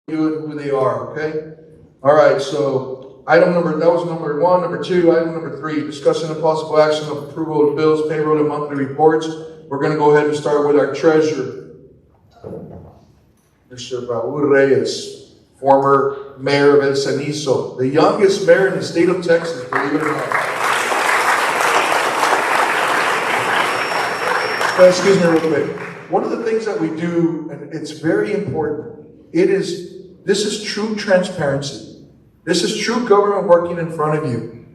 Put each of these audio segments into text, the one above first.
you and who they are, okay? All right, so that was number one. Number two, item number three, discussion and possible action of approval of bills, payroll, and monthly reports. We're gonna go ahead and start with our treasurer, Mr. Raul Reyes, former mayor of El Cenizo, the youngest mayor in the state of Texas, believe it or not. Excuse me real quick. One of the things that we do, and it's very important, this is true transparency. This is true government working in front of you.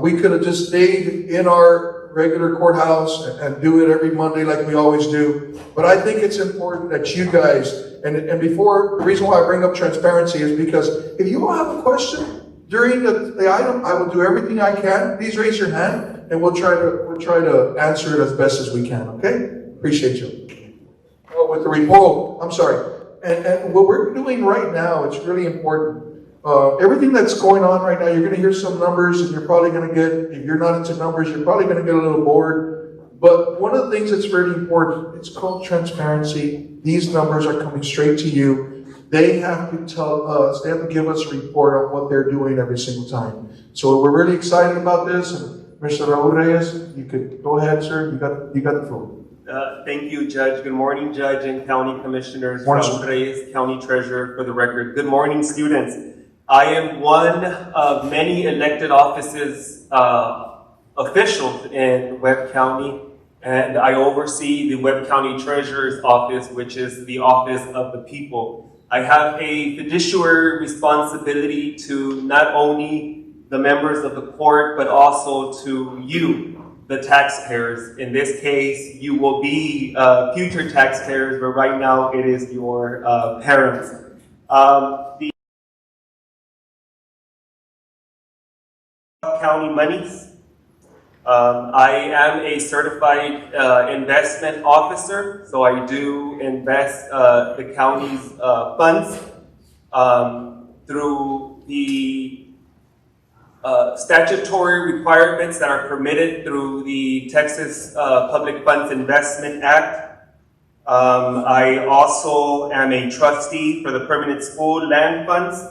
We could have just stayed in our regular courthouse and do it every Monday like we always do. But I think it's important that you guys, and before, the reason why I bring up transparency is because if you all have a question during the item, I will do everything I can. Please raise your hand and we'll try to answer it as best as we can, okay? Appreciate you. Oh, with the report, I'm sorry. And what we're doing right now, it's really important. Everything that's going on right now, you're going to hear some numbers and you're probably going to get, if you're not into numbers, you're probably going to get a little bored. But one of the things that's very important, it's called transparency. These numbers are coming straight to you. They have to tell us, they have to give us a report on what they're doing every single time. So we're really excited about this. And Mr. Raul Reyes, you could go ahead, sir. You got the floor. Thank you, Judge. Good morning, Judge and County Commissioners. Morning. Raul Reyes, County Treasurer, for the record. Good morning, students. I am one of many elected offices, officials in Webb County, and I oversee the Webb County Treasurer's Office, which is the office of the people. I have a fiduciary responsibility to not only the members of the court, but also to you, the taxpayers. In this case, you will be future taxpayers, but right now it is your parents. The county monies. I am a certified investment officer, so I do invest the county's funds through the statutory requirements that are permitted through the Texas Public Funds Investment Act. I also am a trustee for the Permanent School Land Funds.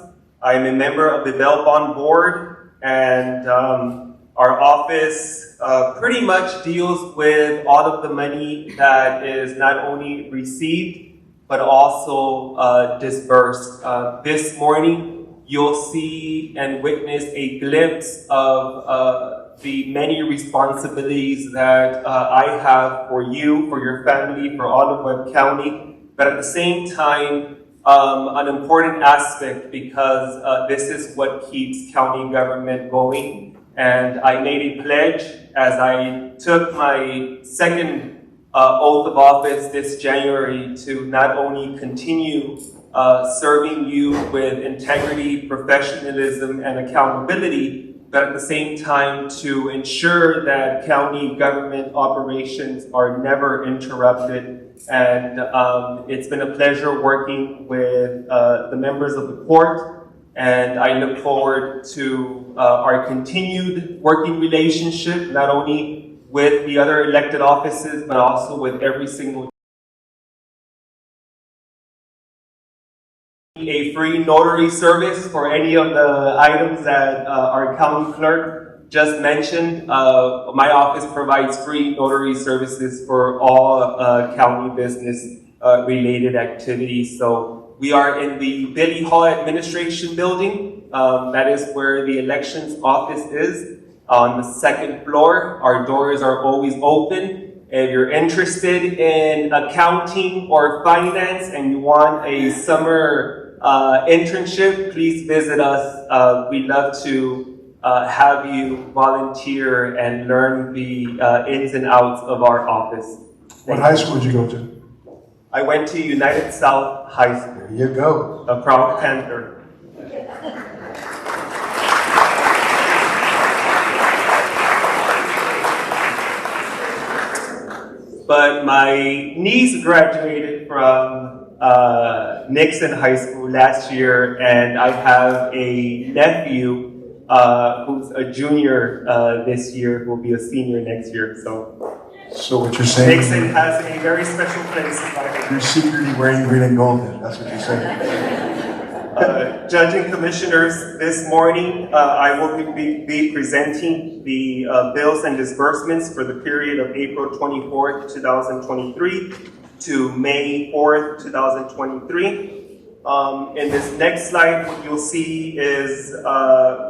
I'm a member of the Bail Bond Board, and our office pretty much deals with all of the money that is not only received, but also disbursed. This morning, you'll see and witness a glimpse of the many responsibilities that I have for you, for your family, for all of Webb County, but at the same time, an important aspect because this is what keeps county government going. And I made a pledge as I took my second oath of office this January to not only continue serving you with integrity, professionalism, and accountability, but at the same time to ensure that county government operations are never interrupted. And it's been a pleasure working with the members of the court, and I look forward to our continued working relationship, not only with the other elected offices, but also with every single a free notary service for any of the items that our county clerk just mentioned. My office provides free notary services for all county business related activities. So we are in the Billy Hall Administration Building. That is where the elections office is, on the second floor. Our doors are always open. If you're interested in accounting or finance and you want a summer internship, please visit us. We'd love to have you volunteer and learn the ins and outs of our office. What high school did you go to? I went to United South High School. There you go. A proud Panther. But my niece graduated from Nixon High School last year, and I have a nephew who's a junior this year, who will be a senior next year. So what you're saying? Nixon has a very special place in my heart. You're secretly wearing green and gold then, that's what you're saying. Judge and Commissioners, this morning I will be presenting the bills and disbursements for the period of April 24th, 2023 to May 4th, 2023. In this next slide, what you'll see is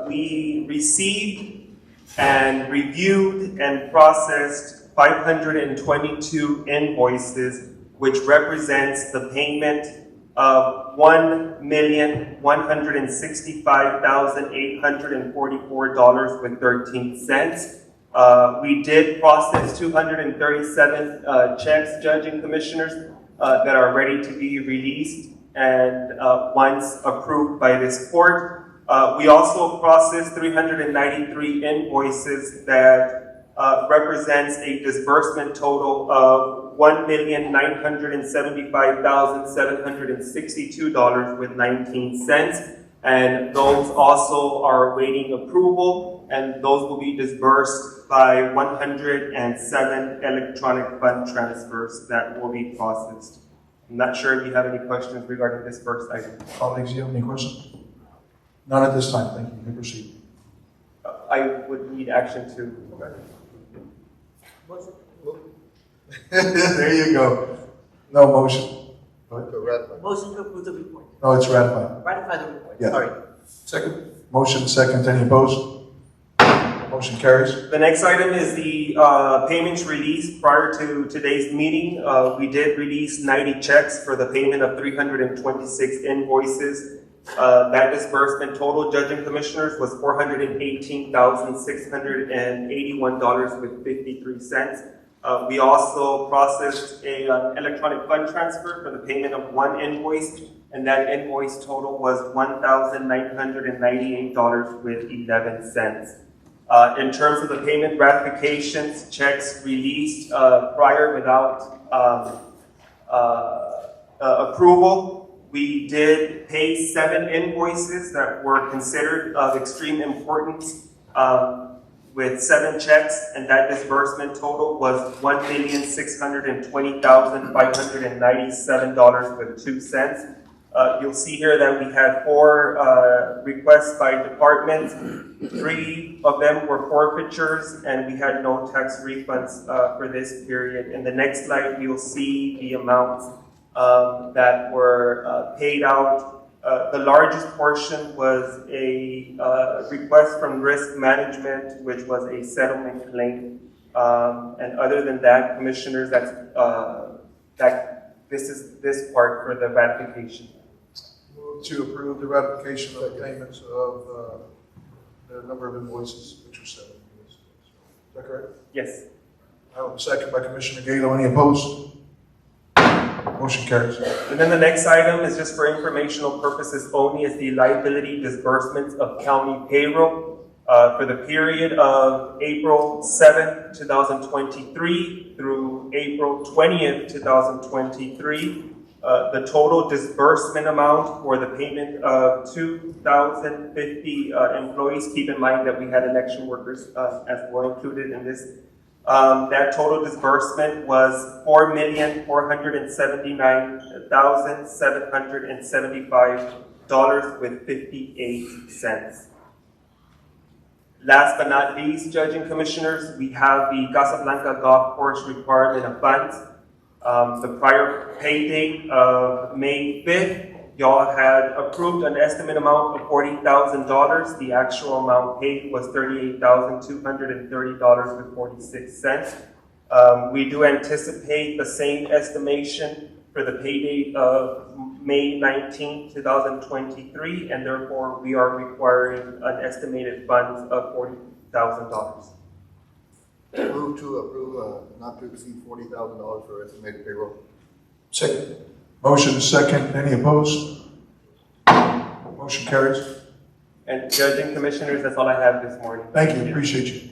we received and reviewed and processed 522 invoices, which represents the payment of $1,165,844.13. We did process 237 checks, Judge and Commissioners, that are ready to be released and once approved by this court. We also processed 393 invoices that represents a disbursement total of $1,975,762.19, and those also are awaiting approval, and those will be disbursed by 107 electronic fund transfers that will be processed. I'm not sure if you have any questions regarding this first item. Colleagues, you have any questions? None at this time. Thank you. You may proceed. I would need action to. There you go. No motion. Motion to approve the report. No, it's ratified. Ratify the report. Yeah. Sorry. Second. Motion second. Any opposed? Motion carries. The next item is the payments released prior to today's meeting. We did release 90 checks for the payment of 326 invoices. That disbursement total, Judge and Commissioners, was $418,681.53. We also processed an electronic fund transfer for the payment of one invoice, and that invoice total was $1,998.11. In terms of the payment ratifications, checks released prior without approval, we did pay 7 invoices that were considered of extreme importance with 7 checks, and that disbursement total was $1,620,597.02. You'll see here that we had 4 requests by department. 3 of them were forfeitures, and we had no tax refunds for this period. In the next slide, you'll see the amounts that were paid out. The largest portion was a request from risk management, which was a settlement claim. And other than that, Commissioners, this is this part for the ratification. Move to approve the ratification of the payments of the number of invoices, which are 7. Is that correct? Yes. I have a second by Commissioner Galo. Any opposed? Motion carries. And then the next item is just for informational purposes only, is the liability disbursements of county payroll for the period of April 7th, 2023 through April 20th, 2023. The total disbursement amount for the payment of 2,050 employees. Keep in mind that we had election workers as well included in this. That total disbursement was $4,479,775.58. Last but not least, Judge and Commissioners, we have the Casablanca Golf Course requirement of funds. The prior pay date of May 5th, y'all had approved an estimate amount of $40,000. The actual amount paid was $38,230.46. We do anticipate the same estimation for the pay date of May 19, 2023, and therefore we are requiring an estimated funds of $40,000. Move to approve not to exceed $40,000 for estimated payroll. Second. Motion second. Any opposed? Motion carries. And Judge and Commissioners, that's all I have this morning. Thank you. Appreciate you.